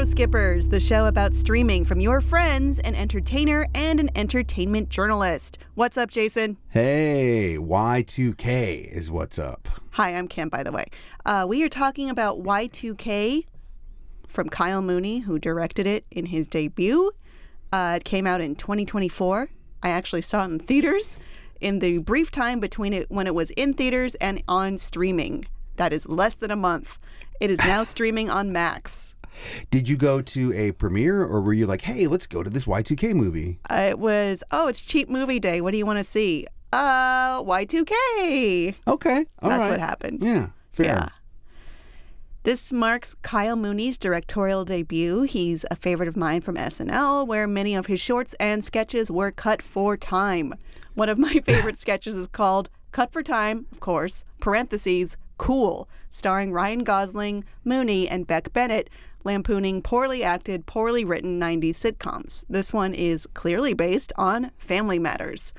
Retro Skippers, the show about streaming from your friends, an entertainer and an entertainment journalist. What's up, Jason? Hey, Y2K is what's up. Hi, I'm Kim, by the way. We are talking about Y2K from Kyle Mooney, who directed it in his debut. It came out in 2024. I actually saw it in theaters in the brief time between it when it was in theaters and on streaming. That is less than a month. It is now streaming on Max. Did you go to a premiere or were you like, hey, let's go to this Y2K movie? It was, it's cheap movie day. What do you want to see? Y2K. Okay. That's what happened. Yeah, fair. Yeah. This marks Kyle Mooney's directorial debut. He's a favorite of mine from SNL, where many of his shorts and sketches were cut for time. One of my favorite sketches is called Cut for Time, of course, parentheses, Cool, starring Ryan Gosling, Mooney, and Beck Bennett, lampooning poorly acted, poorly written 90s sitcoms. This one is clearly based on Family Matters.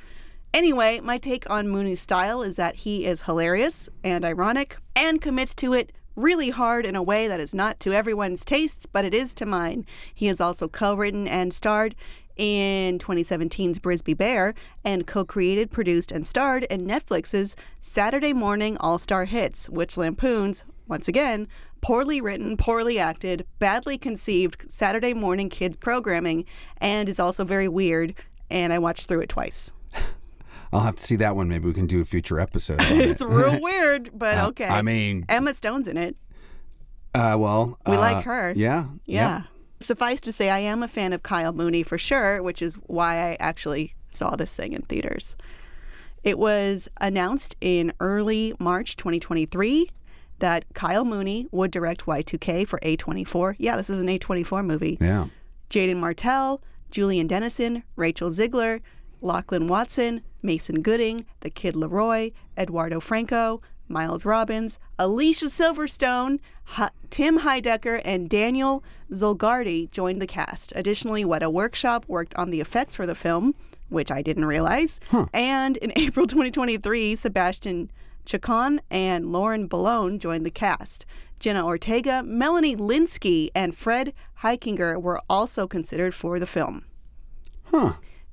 Anyway, my take on Mooney's style is that he is hilarious and ironic and commits to it really hard in a way that is not to everyone's tastes, but it is to mine. He has also co-written and starred in 2017's Brisby Bear and co-created, produced, and starred in Netflix's Saturday Morning All-Star Hits, which lampoons, once again, poorly written, poorly acted, badly conceived Saturday morning kids programming, and is also very weird, and I watched through it twice. I'll have to see that one. Maybe we can do a future episode on It's real weird, but okay. I mean, Emma Stone's in it. We like her. Yeah. Yeah. Suffice to say, I am a fan of Kyle Mooney for sure, which is why I actually saw this thing in theaters. It was announced in early March 2023 that Kyle Mooney would direct Y2K for A24. Yeah, this is an A24 movie. Yeah. Jaeden Martel, Julian Dennison, Rachel Zegler, Lachlan Watson, Mason Gooding, The Kid Leroy, Eduardo Franco, Miles Robbins, Alicia Silverstone, Tim Heidecker, and Daniel Zolgardi joined the cast. Additionally, Weta Workshop worked on the effects for the film, which I didn't realize. And in April 2023, Sebastian Chacon and Lauren Ballone joined the cast. Jenna Ortega, Melanie Linsky, and Fred Heikinger were also considered for the film.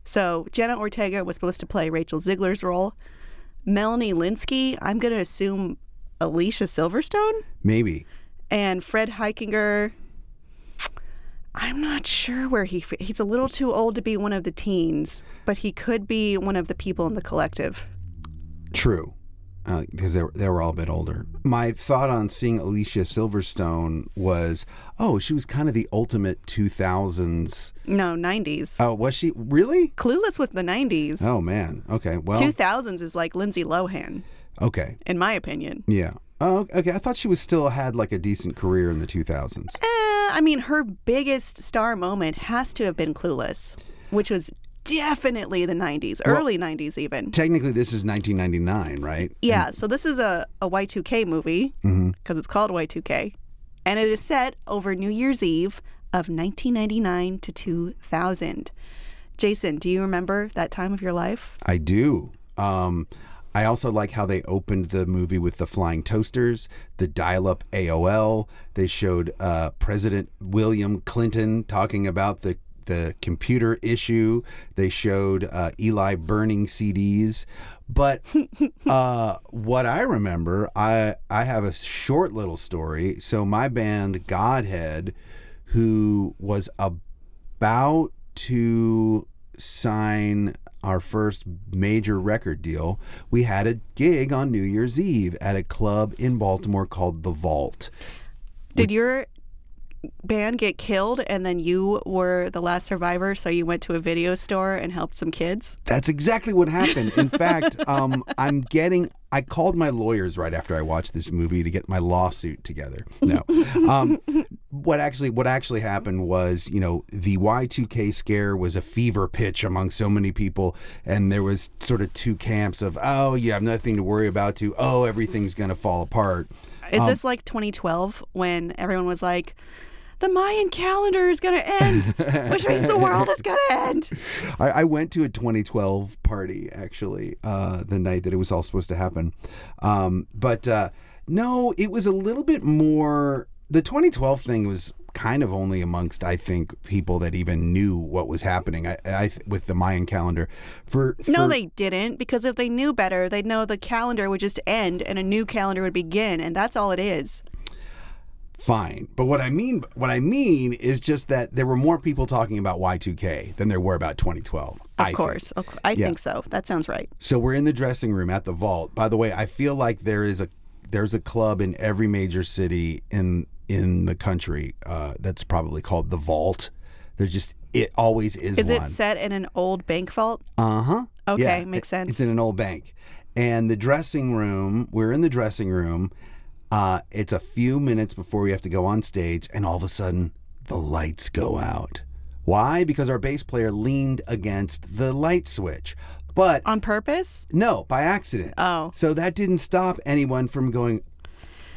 So Jenna Ortega was supposed to play Rachel Zegler's role. Melanie Linsky, I'm going to assume Alicia Silverstone? Maybe. And Fred Heikinger, I'm not sure where he's a little too old to be one of the teens, but he could be one of the people in the collective. True. Because they were all a bit older. My thought on seeing Alicia Silverstone was, she was kind of the ultimate 2000s. No, 90s. Oh, was she? Really? Clueless was the 90s. Oh, man. Okay, well. 2000s is like Lindsay Lohan. Okay. In my opinion. Yeah. Oh, okay. I thought she was still had like a decent career in the 2000s. I mean, her biggest star moment has to have been Clueless, which was definitely the 90s, early 90s even. Technically, this is 1999, right? Yeah, so this is a Y2K movie, because it's called Y2K, and it is set over New Year's Eve of 1999 to 2000. Jason, do you remember that time of your life? I do. I also like how they opened the movie with the flying toasters, the dial-up AOL. They showed President William Clinton talking about the computer issue. They showed Eli burning CDs. But what I remember, I have a short little story. So my band, Godhead, who was about to sign our first major record deal, we had a gig on New Year's Eve at a club in Baltimore called The Vault. Did your band get killed and then you were the last survivor, so you went to a video store and helped some kids? That's exactly what happened. In fact, I called my lawyers right after I watched this movie to get my lawsuit together. No. What actually happened was, the Y2K scare was a fever pitch among so many people, and there was sort of two camps of, you have nothing to worry about, to, everything's going to fall apart. Is this like 2012 when everyone was like, the Mayan calendar is going to end, which means the world is going to end? I went to a 2012 party, actually, the night that it was all supposed to happen. But no, it was a little bit more. The 2012 thing kind of only amongst, I think, people that even knew what was happening. I with the Mayan calendar. No, they didn't, because if they knew better, they'd know the calendar would just end and a new calendar would begin, and that's all it is. Fine, but what I mean is just that there were more people talking about Y2K than there were about 2012. Of course, I think so. That sounds right. So we're in the dressing room at the Vault. By the way, I feel like there's a club in every major city in the country that's probably called the Vault. It always is. Is one. it set in an old bank vault? Uh-huh. Okay, yeah, makes sense. It's in an old bank, and the dressing room. We're in the dressing room. It's a few minutes before we have to go on stage, and all of a sudden, the lights go out. Why? Because our bass player leaned against the light switch. But on purpose? No, by accident. Oh. So that didn't stop anyone from going,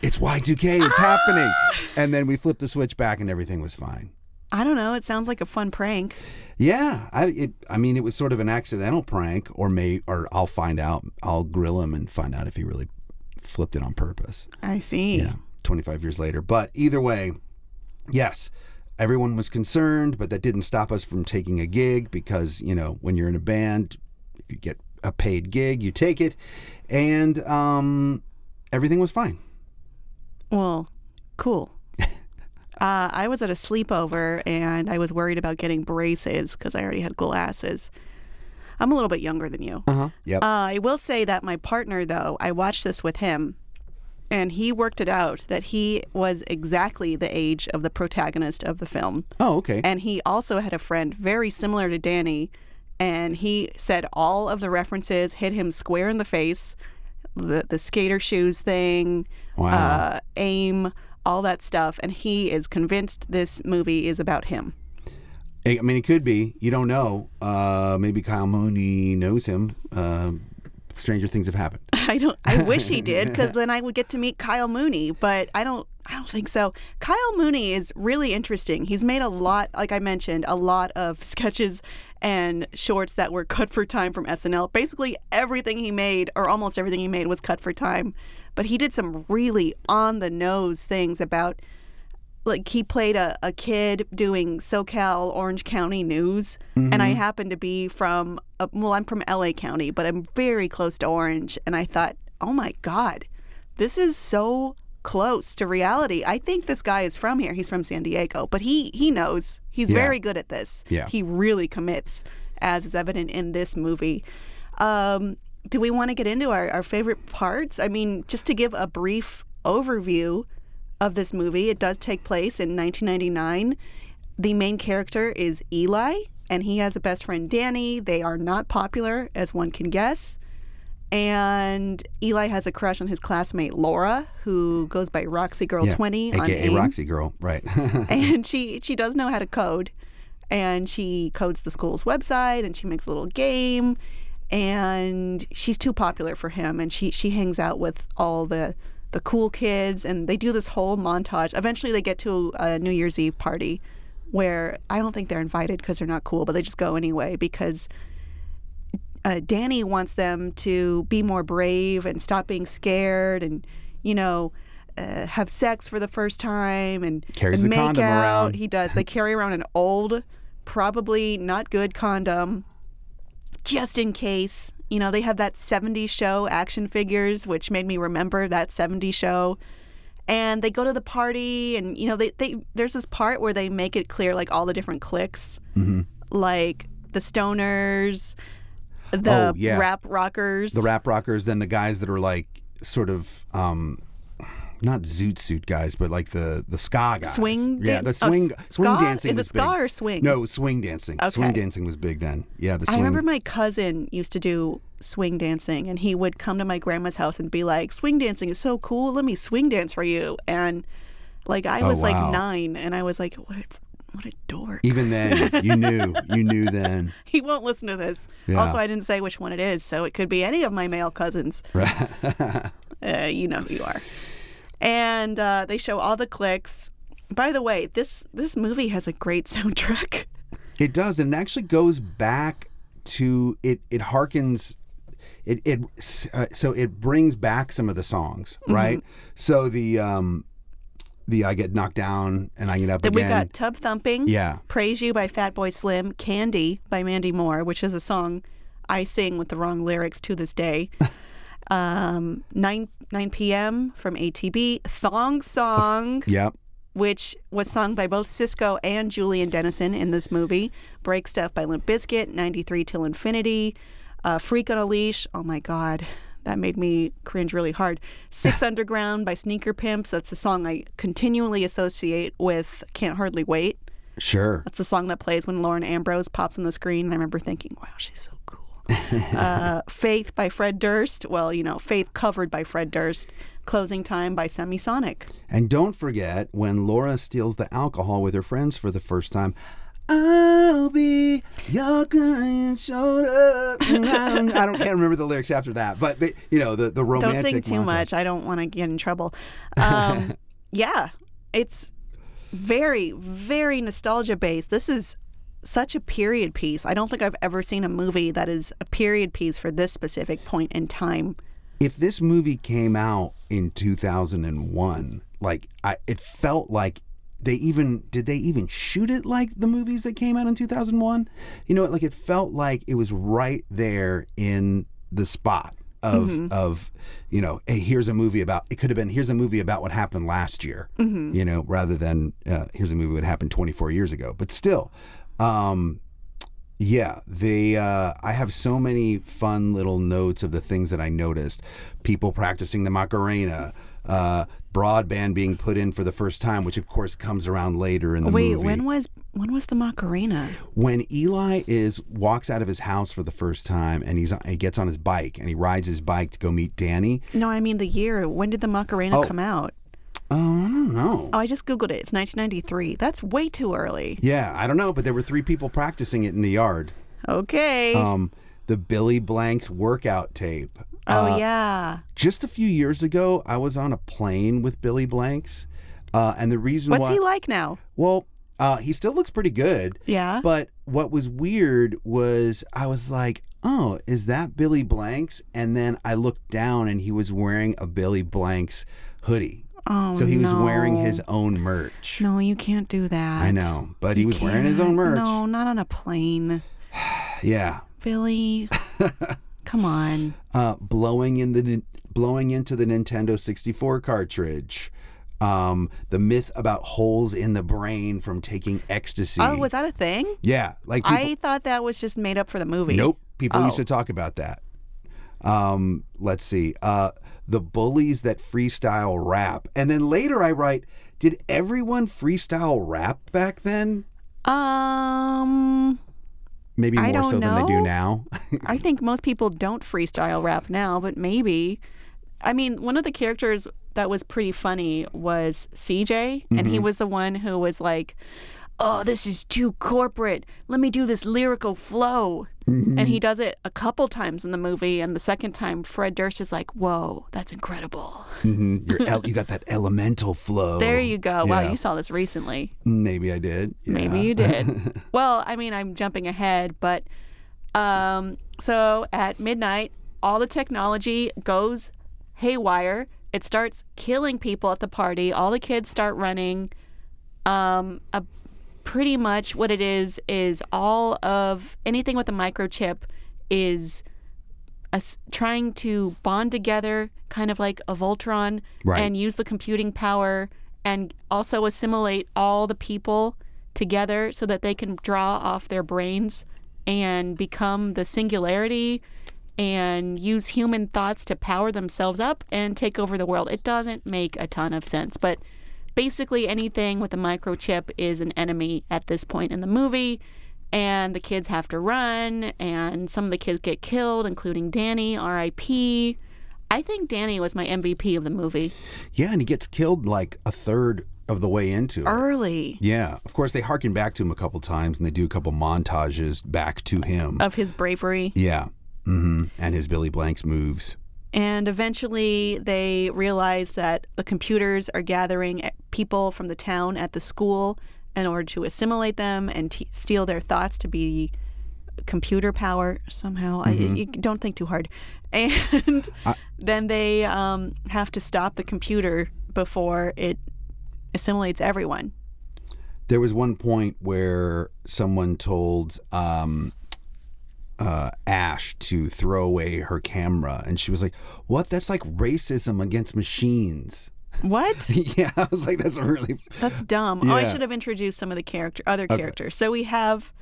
it's Y2K, it's happening. And then we flipped the switch back and everything was fine. I don't know. It sounds like a fun prank. Yeah. I mean, it was sort of an accidental prank, or I'll find out. I'll grill him and find out if he really flipped it on purpose. I see. Yeah, 25 years later. But either way, yes, everyone was concerned, but that didn't stop us from taking a gig because, when you're in a band, if you get a paid gig, you take it. And everything was fine. Well, cool. I was at a sleepover and I was worried about getting braces because I already had glasses. I'm a little bit younger than you. Uh-huh. Yep. I will say that my partner, though, I watched this with him, and he worked it out that he was exactly the age of the protagonist of the film. Oh, okay. And he also had a friend very similar to Danny, and he said all of the references hit him square in the face. The skater shoes thing, wow. AIM, all that stuff, and he is convinced this movie is about him. I mean, it could be. You don't know. Maybe Kyle Mooney knows him. Stranger things have happened. I wish he did, because then I would get to meet Kyle Mooney, but I don't think so. Kyle Mooney is really interesting. He's made a lot, like I mentioned, a lot of sketches and shorts that were cut for time from SNL. Basically everything he made, or almost everything he made, was cut for time. But he did some really on-the-nose things about, like, he played a kid doing SoCal Orange County news, and I happen to be I'm from LA County, but I'm very close to Orange, and I thought, oh my God, this is so close to reality. I think this guy is from here. He's from San Diego, but he knows. He's very good at this. Yeah. He really commits, as is evident in this movie. Do we want to get into our favorite parts? I mean, just to give a brief overview of this movie, it does take place in 1999. The main character is Eli, and he has a best friend, Danny. They are not popular, as one can guess. And Eli has a crush on his classmate, Laura, who goes by Roxy Girl 20 on AKA AIM. Roxy Girl, right. And she does know how to code. And she codes the school's website, and she makes a little game. And she's too popular for him, and she hangs out with all the cool kids, and they do this whole montage. Eventually they get to a New Year's Eve party where I don't think they're invited because they're not cool, but they just go anyway because Danny wants them to be more brave and stop being scared and, have sex for the first time and Carries the make condom out. around. He does. They carry around an old, probably not good condom just in case. They have that 70s show action figures, which made me remember that 70s show. And they go to the party, and there's this part where they make it clear, like, all the different cliques, like the stoners, the rap rockers. The rap rockers, then the guys that are like sort of not zoot suit guys, but like the ska guys. Swing? The swing dancing. Is it was ska big. or swing? No, swing dancing. Okay. Swing dancing was big then. Yeah, the swing. I remember my cousin used to do swing dancing, and he would come to my grandma's house and be like, swing dancing is so cool, let me swing dance for you. And like I was like 9, and I was like, what a dork. Even then, you knew then. He won't listen to this. Yeah. Also, I didn't say which one it is, so it could be any of my male cousins. Right. You know who you are. And they show all the cliques. By the way, this movie has a great soundtrack. It does, and it actually goes back to it. It harkens. So it brings back some of the songs, right? So the the I Get Knocked Down and I Get Up Then Again. we got Tub Thumping, Yeah. Praise You by Fatboy Slim, Candy by Mandy Moore, which is a song I sing with the wrong lyrics to this day. 9 p.m. from ATB, Thong Song, Yep. which was sung by both Sisqo and Julian Dennison in this movie. Break Stuff by Limp Bizkit, 93 Till Infinity, Freak on a Leash, oh my God, that made me cringe really hard. Six Underground by Sneaker Pimps, that's a song I continually associate with Can't Hardly Wait. Sure. That's the song that plays when Lauren Ambrose pops on the screen, and I remember thinking, wow, she's so cool. Faith by Fred Durst. Well, Faith covered by Fred Durst. Closing Time by Semisonic. And don't forget when Laura steals the alcohol with her friends for the first time. I'll be your crying shoulder. Can't remember the lyrics after that, but the romantic. Don't sing too montage. much. I don't want to get in trouble. Yeah, it's very, very nostalgia based. This is such a period piece. I don't think I've ever seen a movie that is a period piece for this specific point in time. If this movie came out in 2001, it felt like did they even shoot it like the movies that came out in 2001? It felt like it was right there in the spot of hey, here's a movie about, it could have been, here's a movie about what happened last year, rather than here's a movie that happened 24 years ago. But still, I have so many fun little notes of the things that I noticed. People practicing the Macarena, broadband being put in for the first time, which of course comes around later in the movie. Wait, when was the Macarena? When Eli walks out of his house for the first time, and he gets on his bike and he rides his bike to go meet Danny. No, I mean the year. When did the Macarena come out? I don't know. Oh, I just Googled it. It's 1993. That's way too early. Yeah, I don't know, but there were 3 people practicing it in the yard. Okay. The Billy Blanks workout tape. Oh, yeah. Just a few years ago, I was on a plane with Billy Blanks, and the reason What's he like now? Well, he still looks pretty good. Yeah. But what was weird was I was like, oh, is that Billy Blanks? And then I looked down, and he was wearing a Billy Blanks hoodie. Oh, so he was wearing his own merch. No, you can't do that. I know, but he was wearing his own merch. No, not on a plane. Yeah. Billy, come on. Blowing into the Nintendo 64 cartridge. The myth about holes in the brain from taking ecstasy. Oh, was that a thing? Yeah. I thought that was just made up for the movie. Nope. People used to talk about that. Let's see. The bullies that freestyle rap. And then later I write, did everyone freestyle rap back then? Maybe more so than they do now. I think most people don't freestyle rap now, but maybe. I mean, one of the characters that was pretty funny was CJ, and he was the one who was like, oh, this is too corporate. Let me do this lyrical flow. And he does it a couple times in the movie, and the second time Fred Durst is like, whoa, that's incredible. You got that elemental flow. There you go. Yeah. Wow, you saw this recently. Maybe I did. Yeah. Maybe you did. Well, I mean, I'm jumping ahead, but so at midnight, all the technology goes haywire. It starts killing people at the party. All the kids start running. Pretty much what it is all of anything with a microchip is trying to bond together, kind of like a Voltron, and use the computing power and also assimilate all the people together so that they can draw off their brains and become the singularity and use human thoughts to power themselves up and take over the world. It doesn't make a ton of sense, but basically anything with a microchip is an enemy at this point in the movie, and the kids have to run, and some of the kids get killed, including Danny, R.I.P. I think Danny was my MVP of the movie. Yeah, and he gets killed like a third of the way into it. Early. Yeah. Of course, they harken back to him a couple times, and they do a couple montages back to him. Of his bravery. Yeah. And his Billy Blanks moves. And eventually they realize that the computers are gathering people from the town at the school in order to assimilate them and steal their thoughts to be computer power somehow. You don't think too hard. And then they have to stop the computer before it assimilates everyone. There was one point where someone told Ash to throw away her camera, and she was like, "What? That's like racism against machines." What? Yeah, I was like, That's dumb. Yeah. Oh, I should have introduced some of the other characters. So we have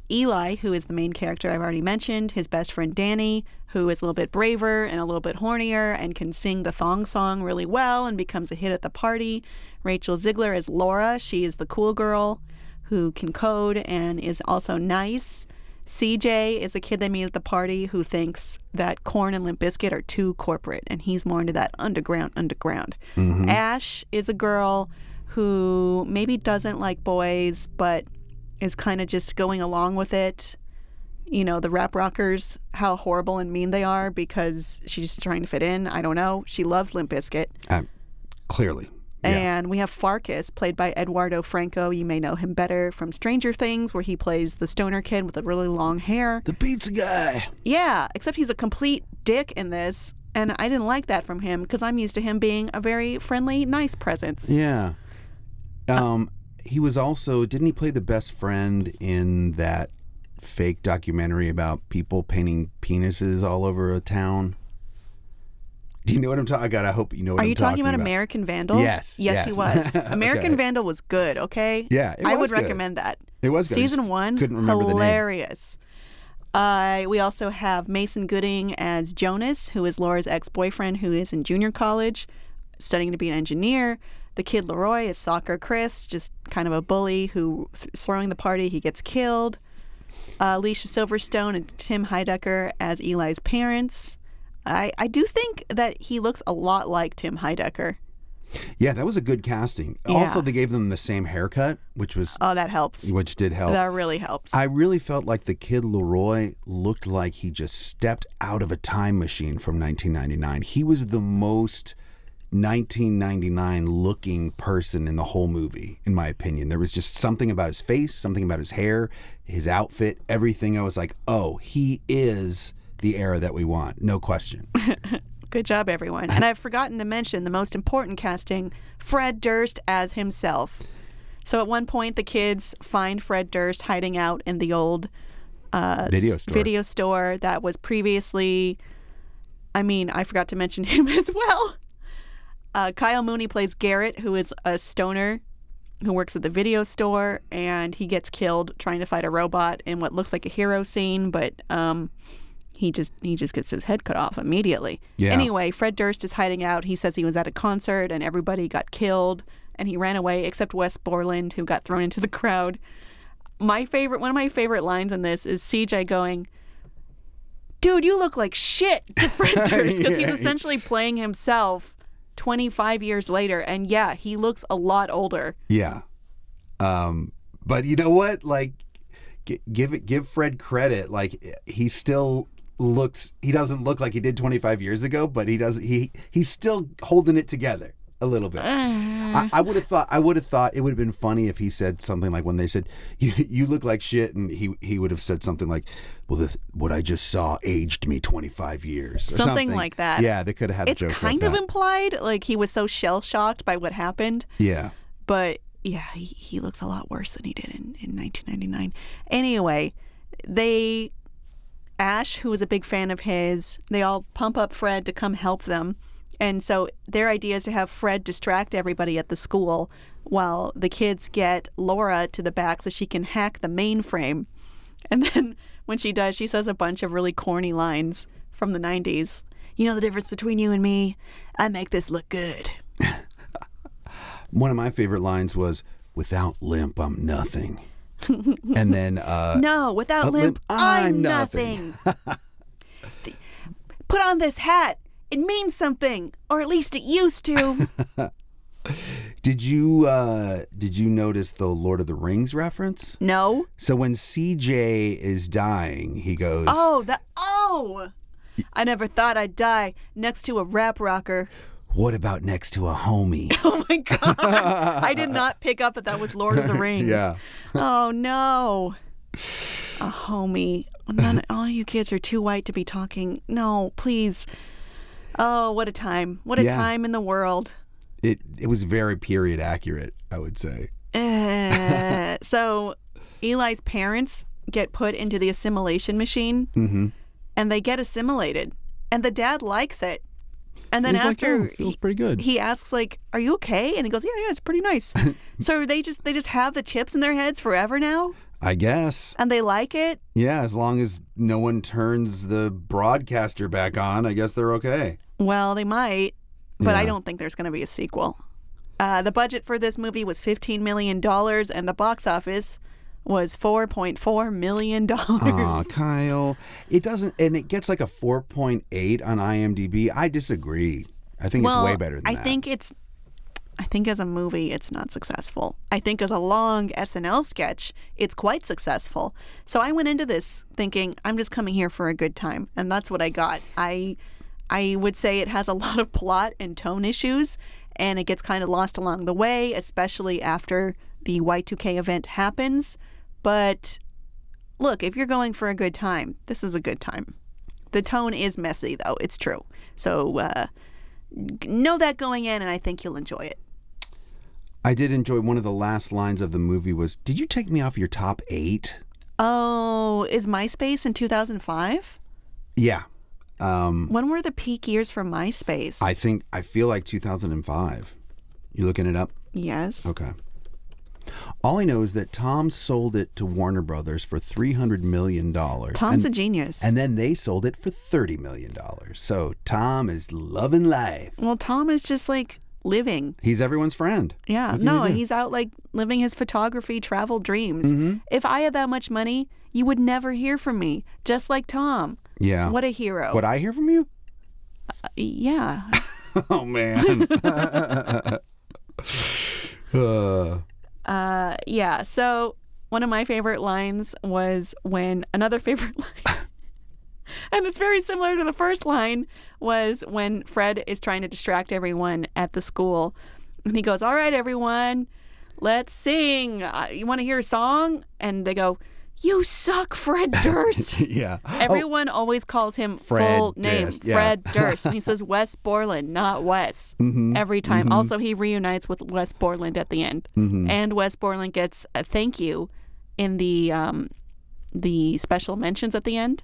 Eli, who is the main character I've already mentioned, his best friend Danny, who is a little bit braver and a little bit hornier and can sing the thong song really well and becomes a hit at the party. Rachel Zegler is Laura. She is the cool girl who can code and is also nice. CJ is a kid they meet at the party who thinks that Korn and Limp Bizkit are too corporate, and he's more into that underground. Mm-hmm. Ash is a girl who maybe doesn't like boys, but is kind of just going along with it. You know, the rap rockers, how horrible and mean they are because she's just trying to fit in. I don't know. She loves Limp Bizkit. Clearly. And we have Farkas, played by Eduardo Franco. You may know him better from Stranger Things, where he plays the stoner kid with the really long hair. The pizza guy. Yeah, except he's a complete dick in this. And I didn't like that from him because I'm used to him being a very friendly, nice presence. Yeah. He was also, didn't he play the best friend in that fake documentary about people painting penises all over a town? Do you know what I'm talking about? I hope you know what I'm talking about. Are you talking about American Vandal? Yes. Yes, he was. American Vandal was good, okay? Yeah, it was I would good. recommend that. It was good. Season 1, couldn't remember hilarious. We also have Mason Gooding as Jonas, who is Laura's ex-boyfriend who is in junior college, studying to be an engineer. The kid Leroy is Soccer Chris, just kind of a bully who throwing the party, he gets killed. Alicia Silverstone and Tim Heidecker as Eli's parents. I do think that he looks a lot like Tim Heidecker. Yeah, that was a good casting. Yeah. Also, they gave them the same haircut, which was... Oh, that helps. Which did help. That really helps. I really felt like the kid Leroy looked like he just stepped out of a time machine from 1999. He was the most 1999 looking person in the whole movie, in my opinion. There was just something about his face, something about his hair, his outfit, everything. I was like, oh, he is the era that we want. No question. Good job, everyone. And I've forgotten to mention the most important casting, Fred Durst as himself. So at one point, the kids find Fred Durst hiding out in the old video store that was previously... I forgot to mention him as well. Kyle Mooney plays Garrett, who is a stoner who works at the video store, and he gets killed trying to fight a robot in what looks like a hero scene, but he just gets his head cut off immediately. Yeah. Anyway, Fred Durst is hiding out. He says he was at a concert and everybody got killed, and he ran away except Wes Borland, who got thrown into the crowd. One of my favorite lines in this is CJ going, "Dude, you look like shit," to Fred Durst, because he's essentially playing himself 25 years later, and yeah, he looks a lot older. Yeah. But you know what? Like, give Fred credit. Like, he doesn't look like he did 25 years ago, but he's still holding it together a little bit. I would have thought it would have been funny if he said something like, when they said you look like shit, and he would have said something like, well, what I just saw aged me 25 years. Something like that. Yeah, they could have had a joke It's kind like of that. implied, like he was so shell-shocked by what happened. Yeah. But yeah, he looks a lot worse than he did in 1999. Anyway, Ash, who was a big fan of his, they all pump up Fred to come help them. And so their idea is to have Fred distract everybody at the school while the kids get Laura to the back so she can hack the mainframe. And then when she does, she says a bunch of really corny lines from the 90s. You know the difference between you and me? I make this look good. One of my favorite lines was, "Without Limp, I'm nothing." And then... no, without Limp, I'm nothing. Put on this hat. It means something, or at least it used to. Did you notice the Lord of the Rings reference? No. So when CJ is dying, he goes, I never thought I'd die next to a rap rocker. "What about next to a homie?" Oh my God. I did not pick up that was Lord of the Rings. Yeah. Oh no. A homie. All you kids are too white to be talking. No, please. Oh, what a time. What a time in the world. It was very period accurate, I would say. So Eli's parents get put into the assimilation machine, and they get assimilated, and the dad likes it. And then He's after like, feels pretty good. He asks like, "Are you okay?" And he goes, "Yeah, it's pretty nice." So they just have the chips in their heads forever now, I guess. and they like it. Yeah, as long as no one turns the broadcaster back on, I guess they're okay. Well, they might, but I Yeah. don't think there's going to be a sequel. The budget for this movie was $15 million, and the box office was $4.4 million. Aw, Kyle. It doesn't, and it gets like a 4.8 on IMDb. I disagree. I think it's way better than that. I think as a movie, it's not successful. I think as a long SNL sketch, it's quite successful. So I went into this thinking, I'm just coming here for a good time. And that's what I got. I would say it has a lot of plot and tone issues, and it gets kind of lost along the way, especially after the Y2K event happens. But look, if you're going for a good time, this is a good time. The tone is messy, though. It's true. So know that going in, and I think you'll enjoy it. I did enjoy one of the last lines of the movie was, "Did you take me off your top 8?" Oh, is MySpace in 2005? Yeah. When were the peak years for MySpace? I feel like 2005. You looking it up? Yes. Okay. All I know is that Tom sold it to Warner Brothers for $300 million. Tom's a genius. And then they sold it for $30 million. So Tom is loving life. Well, Tom is just like living. He's everyone's friend. Yeah. No, he's out like living his photography travel dreams. If I had that much money, you would never hear from me. Just like Tom. Yeah. What a hero. Would I hear from you? Yeah. Oh, man. Yeah. So one of my favorite lines was when another favorite line, and it's very similar to the first line, was when Fred is trying to distract everyone at the school. And he goes, "All right, everyone, let's sing. You want to hear a song?" And they go, "You suck, Fred Durst." Yeah. Everyone always calls him Fred full name, Durst, yeah. Fred Durst. And he says Wes Borland, not Wes, every time. Also, he reunites with Wes Borland at the end. And Wes Borland gets a thank you in the special mentions at the end.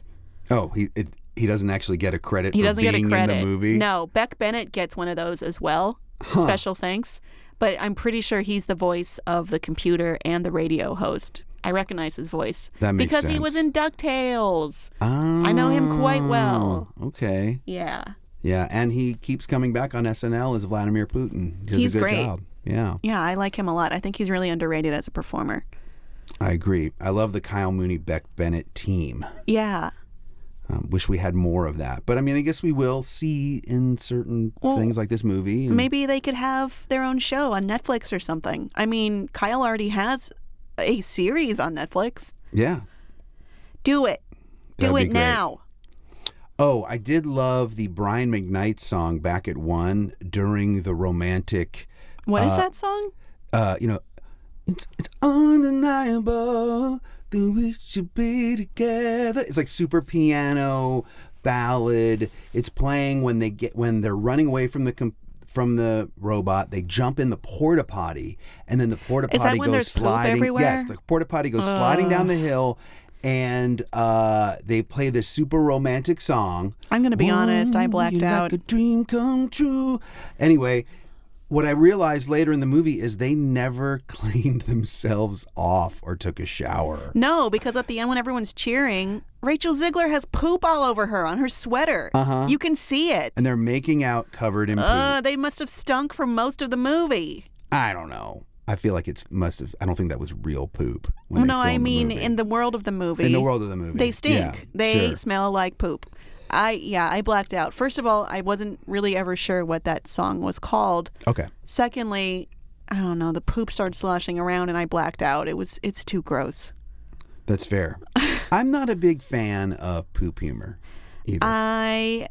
Oh, he doesn't actually get a credit He for doesn't being get a credit. in the movie? No, Beck Bennett gets one of those as well. Special thanks. But I'm pretty sure he's the voice of the computer and the radio host. I recognize his voice. That makes because sense. he was in DuckTales. Oh, I know him quite well. Okay. Yeah. Yeah, and he keeps coming back on SNL as Vladimir Putin. He does He's a good great. job. Yeah. Yeah, I like him a lot. I think he's really underrated as a performer. I agree. I love the Kyle Mooney, Beck Bennett team. Yeah. Wish we had more of that. But I mean, I guess we will see in certain things like this movie. And Maybe they could have their own show on Netflix or something. I mean, Kyle already has a series on Netflix. Yeah. Do it. Do That'd be it great. now. Oh, I did love the Brian McKnight song Back at One during the romantic. What is that song? It's undeniable that we should be together. It's like super piano ballad. It's playing when they're running away from the robot. They jump in the porta potty, and then the porta Is that potty when goes there's poop sliding. everywhere? Yes, the porta potty goes sliding down the hill, and they play this super romantic song. I'm going to be honest. I blacked You're out. like a dream come true. Anyway, what I realized later in the movie is they never cleaned themselves off or took a shower. No, because at the end when everyone's cheering, Rachel Zegler has poop all over her on her sweater. You can see it. And they're making out covered in poop. They must have stunk for most of the movie. I don't know. I feel like I don't think that was real poop. Well, no, I mean in the world of the movie. In the world of the movie. They stink. Yeah, They sure. smell like poop. I blacked out. First of all, I wasn't really ever sure what that song was called. Okay. Secondly, I don't know, the poop started sloshing around and I blacked out. It's too gross. That's fair. I'm not a big fan of poop humor either.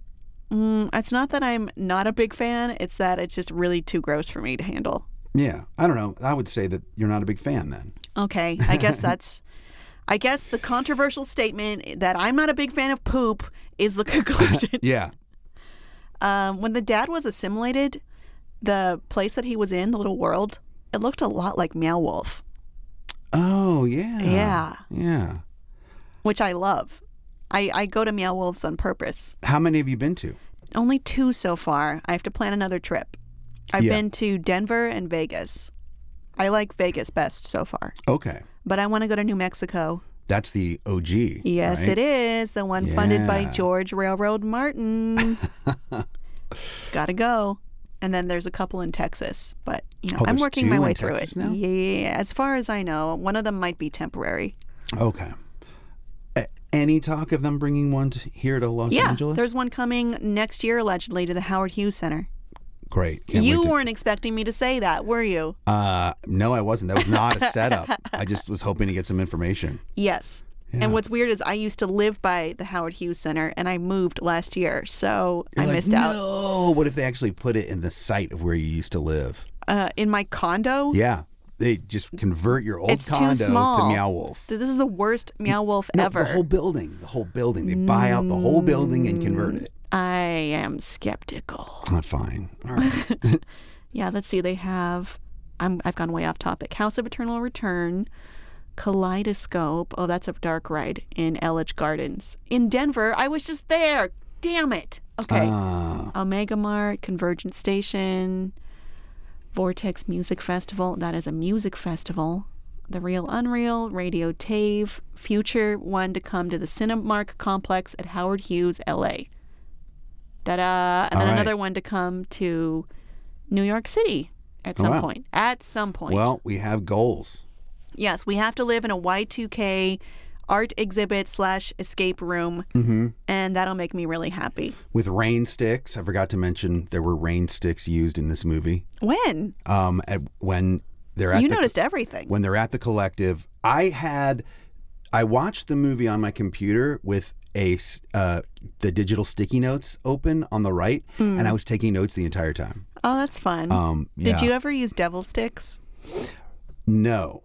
It's not that I'm not a big fan, it's that it's just really too gross for me to handle. Yeah. I don't know. I would say that you're not a big fan then. Okay, I guess the controversial statement that I'm not a big fan of poop is the conclusion. Yeah. When the dad was assimilated, the place that he was in, the little world, it looked a lot like Meow Wolf. Oh, yeah. Yeah. Yeah. Which I love. I go to Meow Wolves on purpose. How many have you been to? Only 2 so far. I have to plan another trip. I've been to Denver and Vegas. I like Vegas best so far. Okay. But I want to go to New Mexico. That's the OG. Yes, right? it is. The one funded by George Railroad Martin. It's got to go. And then there's a couple in Texas. But, I'm working my way through it. Now? Yeah, as far as I know, one of them might be temporary. Okay. Any talk of them bringing one here to Los Angeles? Yeah, there's one coming next year, allegedly, to the Howard Hughes Center. Great. You weren't expecting me to say that, were you? No, I wasn't. That was not a setup. I just was hoping to get some information. Yes. Yeah. And what's weird is I used to live by the Howard Hughes Center, and I moved last year, so I missed out. No, what if they actually put it in the site of where you used to live? In my condo? Yeah. They just convert your old It's too condo small. to Meow Wolf. This is the worst Meow Wolf No, ever. The whole building. They buy out the whole building and convert it. I am skeptical. Fine. All right. Yeah, let's see. They have, I've gone way off topic. House of Eternal Return, Kaleidoscope. Oh, that's a dark ride in Elledge Gardens. In Denver, I was just there. Damn it. Okay. Omega Mart, Convergent Station, Vortex Music Festival. That is a music festival. The Real Unreal, Radio Tave, future one to come to the Cinemark Complex at Howard Hughes, LA. Ta-da. And then another one to come to New York City at some point. At some point. Well, we have goals. Yes, we have to live in a Y2K art exhibit / escape room, and that'll make me really happy. With rain sticks. I forgot to mention there were rain sticks used in this movie. When? When they're at noticed everything. When they're at the Collective. I watched the movie on my computer with the digital sticky notes open on the right, and I was taking notes the entire time. Oh, that's fun. Did you ever use devil sticks? No.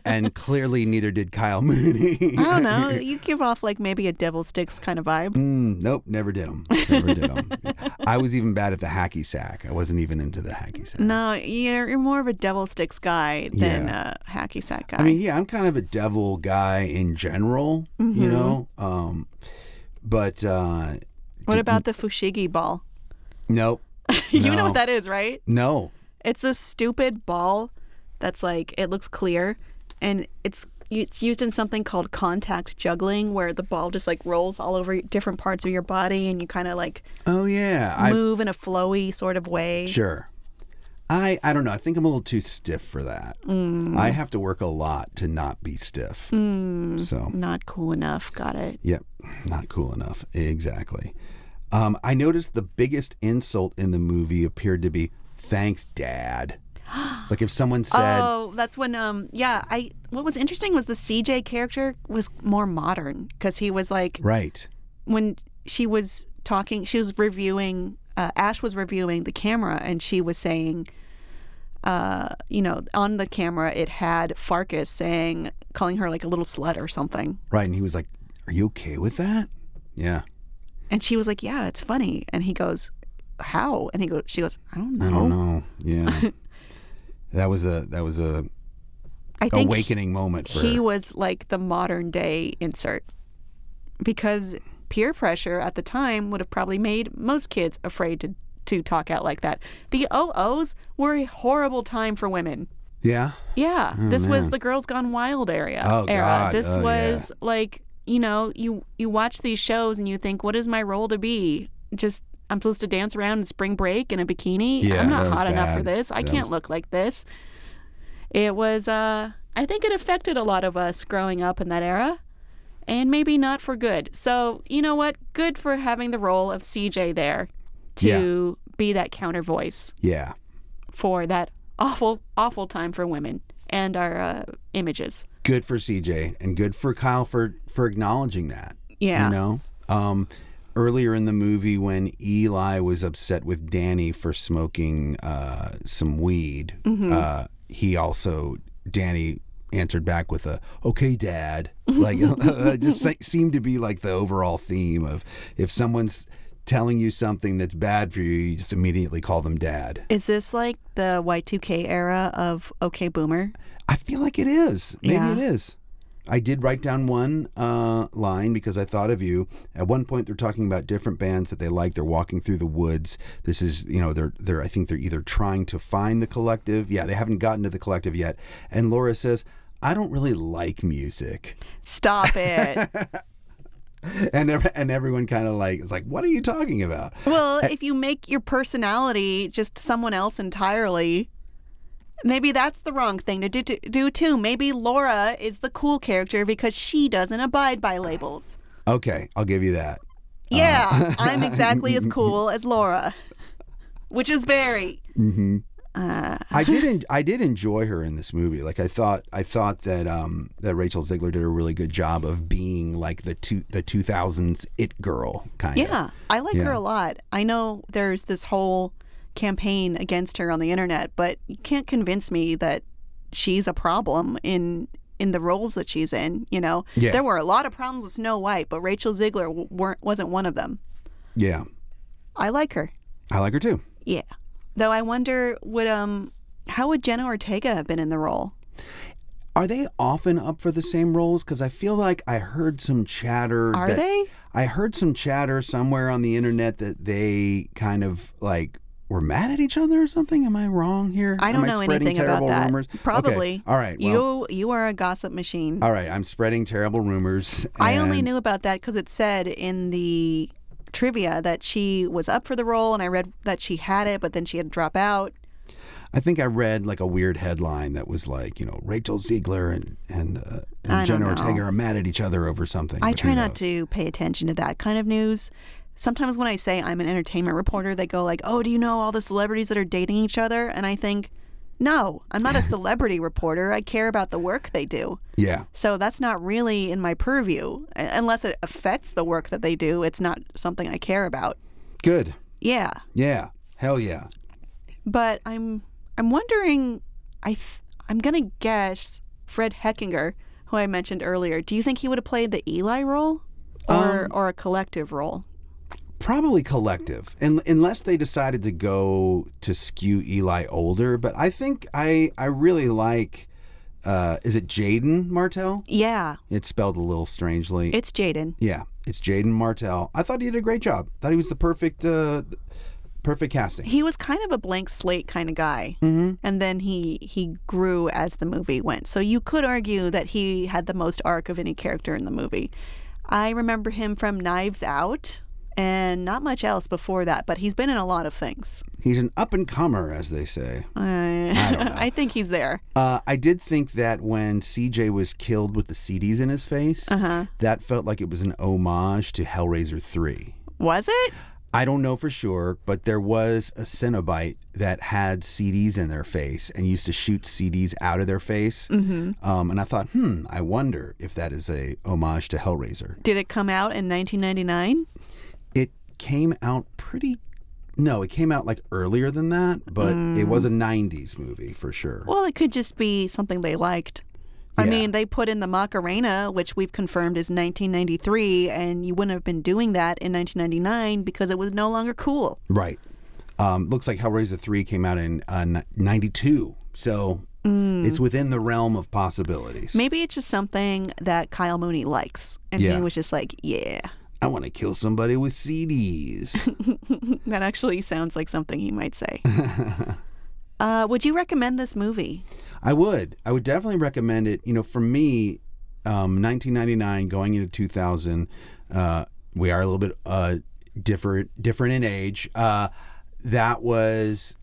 And clearly neither did Kyle Mooney. I don't know. You give off like maybe a devil sticks kind of vibe. Nope, never did them. I was even bad at the hacky sack. I wasn't even into the hacky sack. No, you're more of a devil sticks guy than a hacky sack guy. I mean, yeah, I'm kind of a devil guy in general, but... what about the fushigi ball? Nope. You know what that is, right? No. It's this stupid ball that's like, it looks clear, and it's used in something called contact juggling, where the ball just like rolls all over different parts of your body, and you kind of like move in a flowy sort of way. Sure. I don't know. I think I'm a little too stiff for that. I have to work a lot to not be stiff. So not cool enough. Got it. Yep. Not cool enough. Exactly. I noticed the biggest insult in the movie appeared to be, "Thanks, Dad." Like if someone said... Oh, that's when, what was interesting was the CJ character was more modern, because he was like... Right. When she was talking, she was reviewing, Ash was reviewing the camera, and she was saying, on the camera, it had Farkas calling her like a little slut or something. Right, and he was like, "Are you okay with that?" Yeah. And she was like, "Yeah, it's funny." And he goes, "How?" And she goes, "I don't know." I don't know. Yeah. That was a I think awakening moment for he her. was like the modern day insert, because peer pressure at the time would have probably made most kids afraid to talk out like that. The OOs were a horrible time for women. Yeah? Yeah. This was the Girls Gone Wild era. God. This was like, you watch these shows and you think, what is my role to be? Just, I'm supposed to dance around in spring break in a bikini? Yeah, I'm not that was hot enough for bad. this. I can't look like this. It was, I think it affected a lot of us growing up in that era, and maybe not for good. So, you know what? Good for having the role of CJ there to be that counter voice. Yeah. For that awful, awful time for women and our images. Good for CJ, and good for Kyle for acknowledging that. Yeah. Earlier in the movie, when Eli was upset with Danny for smoking some weed, Danny answered back with a "Okay, Dad." Like, just seemed to be like the overall theme of if someone's telling you something that's bad for you, you just immediately call them dad. Is this like the Y2K era of OK Boomer? I feel like it is. Maybe Yeah. it is. I did write down one line because I thought of you. At one point, they're talking about different bands that they like. They're walking through the woods. This is, they're. I think they're either trying to find the collective. Yeah, they haven't gotten to the collective yet. And Laura says, "I don't really like music." Stop it. And everyone kind of like is like, "What are you talking about?" Well, if you make your personality just someone else entirely, maybe that's the wrong thing to do too. Maybe Laura is the cool character because she doesn't abide by labels. Okay, I'll give you that. Yeah, I'm exactly as cool as Laura, which is very. Mm-hmm. I did enjoy her in this movie. Like I thought that Rachel Zegler did a really good job of being like the 2000s it girl kind of. Yeah, I like her a lot. I know there's this whole campaign against her on the internet, but you can't convince me that she's a problem in the roles that she's in. Yeah. There were a lot of problems with Snow White, but Rachel Zegler wasn't one of them. Yeah, I like her. I like her too. Yeah. Though I wonder, how would Jenna Ortega have been in the role? Are they often up for the same roles? Because I feel like I heard some chatter. Are they? I heard some chatter somewhere on the internet that they kind of like were mad at each other or something. Am I wrong here? I don't know anything about that. Rumors? Probably. Okay. All right. Well, you are a gossip machine. All right. I'm spreading terrible rumors. I only knew about that because it said in the trivia that she was up for the role, and I read that she had it, but then she had to drop out. I think I read like a weird headline that was like, Rachel Zegler and Jenna Ortega are mad at each other over something. I try not to pay attention to that kind of news. Sometimes when I say I'm an entertainment reporter, they go like, "Oh, do you know all the celebrities that are dating each other?" And I think, no, I'm not a celebrity reporter. I care about the work they do. Yeah. So that's not really in my purview. Unless it affects the work that they do, it's not something I care about. Good. Yeah. Yeah. Hell yeah. But I'm wondering, I'm going to guess Fred Heckinger, who I mentioned earlier. Do you think he would have played the Eli role or a collective role? Probably collective, unless they decided to go to skew Eli older. But I think I really like, is it Jaeden Martel? Yeah. It's spelled a little strangely. It's Jaeden. Yeah, it's Jaeden Martel. I thought he did a great job. Thought he was the perfect casting. He was kind of a blank slate kind of guy. Mm-hmm. And then he grew as the movie went. So you could argue that he had the most arc of any character in the movie. I remember him from Knives Out. And not much else before that, but he's been in a lot of things. He's an up-and-comer, as they say. I don't know. I think he's there. I did think that when CJ was killed with the CDs in his face, that felt like it was an homage to Hellraiser 3. Was it? I don't know for sure, but there was a Cenobite that had CDs in their face and used to shoot CDs out of their face. Mm-hmm. And I thought, I wonder if that is a homage to Hellraiser. Did it come out in 1999? It came out it came out like earlier than that, but it was a 90s movie for sure. Well, it could just be something they liked. Yeah. I mean, they put in the Macarena, which we've confirmed is 1993, and you wouldn't have been doing that in 1999 because it was no longer cool. Right. Looks like Hellraiser 3 came out in 92, so it's within the realm of possibilities. Maybe it's just something that Kyle Mooney likes, and he was just like, yeah. I want to kill somebody with CDs. That actually sounds like something he might say. Would you recommend this movie? I would. I would definitely recommend it. For me, 1999 going into 2000, we are a little bit different in age. I was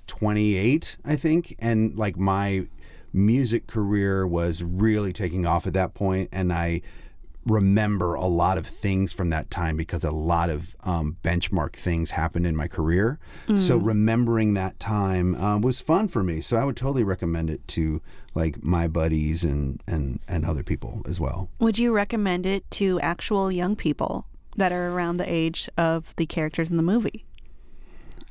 28, I think, and like my music career was really taking off at that point, and I remember a lot of things from that time because a lot of benchmark things happened in my career. So remembering that time was fun for me. So I would totally recommend it to like my buddies and other people as well. Would you recommend it to actual young people that are around the age of the characters in the movie?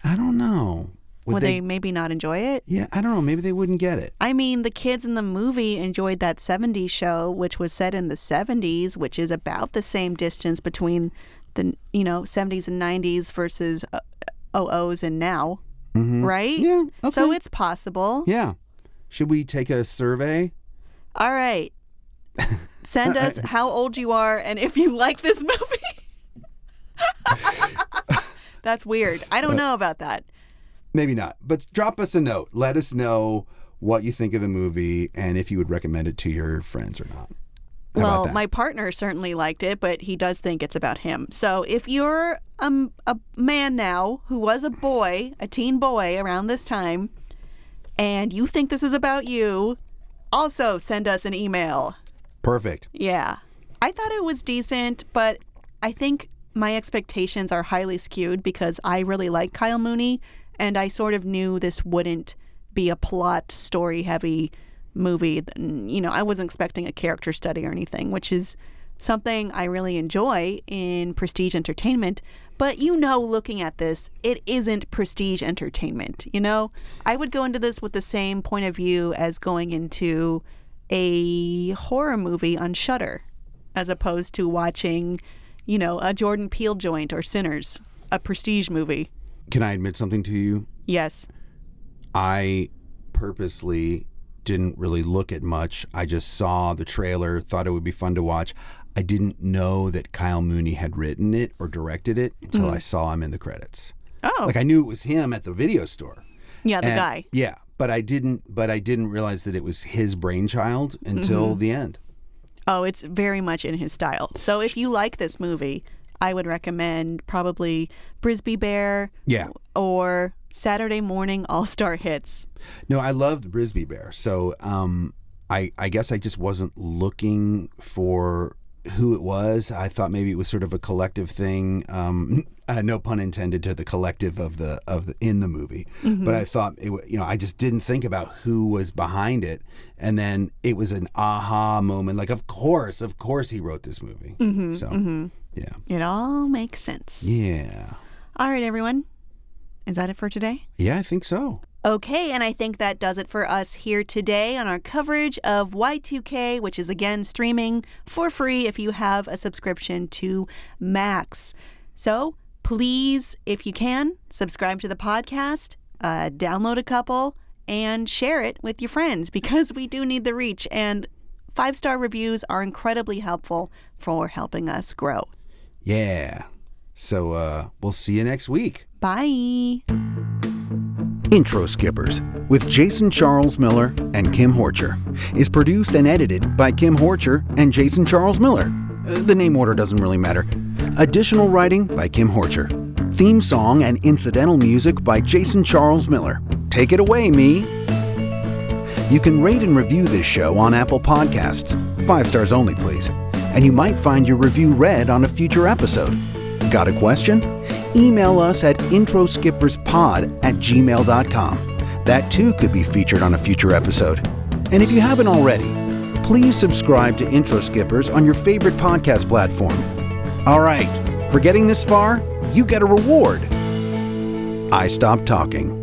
I don't know. Would they maybe not enjoy it? Yeah, I don't know. Maybe they wouldn't get it. I mean, the kids in the movie enjoyed that 70s show, which was set in the 70s, which is about the same distance between the 70s and 90s versus 00s and now, right? Yeah. Okay. So it's possible. Yeah. Should we take a survey? All right. Send us how old you are and if you like this movie. That's weird. I don't know about that. Maybe not. But drop us a note. Let us know what you think of the movie and if you would recommend it to your friends or not. How about that? My partner certainly liked it, but he does think it's about him. So if you're a man now who was a boy, a teen boy around this time, and you think this is about you, also send us an email. Perfect. Yeah. I thought it was decent, but I think my expectations are highly skewed because I really like Kyle Mooney, and I sort of knew this wouldn't be a plot, story-heavy movie. I wasn't expecting a character study or anything, which is something I really enjoy in prestige entertainment. But looking at this, it isn't prestige entertainment. I would go into this with the same point of view as going into a horror movie on Shudder, as opposed to watching, a Jordan Peele joint or Sinners, a prestige movie. Can I admit something to you? Yes. I purposely didn't really look at much. I just saw the trailer, thought it would be fun to watch. I didn't know that Kyle Mooney had written it or directed it until I saw him in the credits. Oh. Like I knew it was him at the video store. Yeah, the guy. Yeah, but I didn't realize that it was his brainchild until the end. Oh, it's very much in his style. So if you like this movie, I would recommend probably Brisby Bear or Saturday Morning All-Star Hits. No, I loved Brisby Bear. So I guess I just wasn't looking for who it was. I thought maybe it was sort of a collective thing. No pun intended to the collective of the in the movie. But I thought I just didn't think about who was behind it. And then it was an aha moment. Like, of course he wrote this movie. Yeah. It all makes sense. Yeah. All right, everyone. Is that it for today? Yeah, I think so. Okay, and I think that does it for us here today on our coverage of Y2K, which is again streaming for free if you have a subscription to Max. So please, if you can, subscribe to the podcast, download a couple, and share it with your friends because we do need the reach. And 5-star reviews are incredibly helpful for helping us grow. Yeah. So we'll see you next week. Bye. Intro Skippers with Jason Charles Miller and Kim Horcher is produced and edited by Kim Horcher and Jason Charles Miller. The name order doesn't really matter. Additional writing by Kim Horcher. Theme song and incidental music by Jason Charles Miller. Take it away, me. You can rate and review this show on Apple Podcasts. 5 stars only, please. And you might find your review read on a future episode. Got a question? Email us at introskipperspod@gmail.com. That too could be featured on a future episode. And if you haven't already, please subscribe to Intro Skippers on your favorite podcast platform. All right, for getting this far, you get a reward. I stopped talking.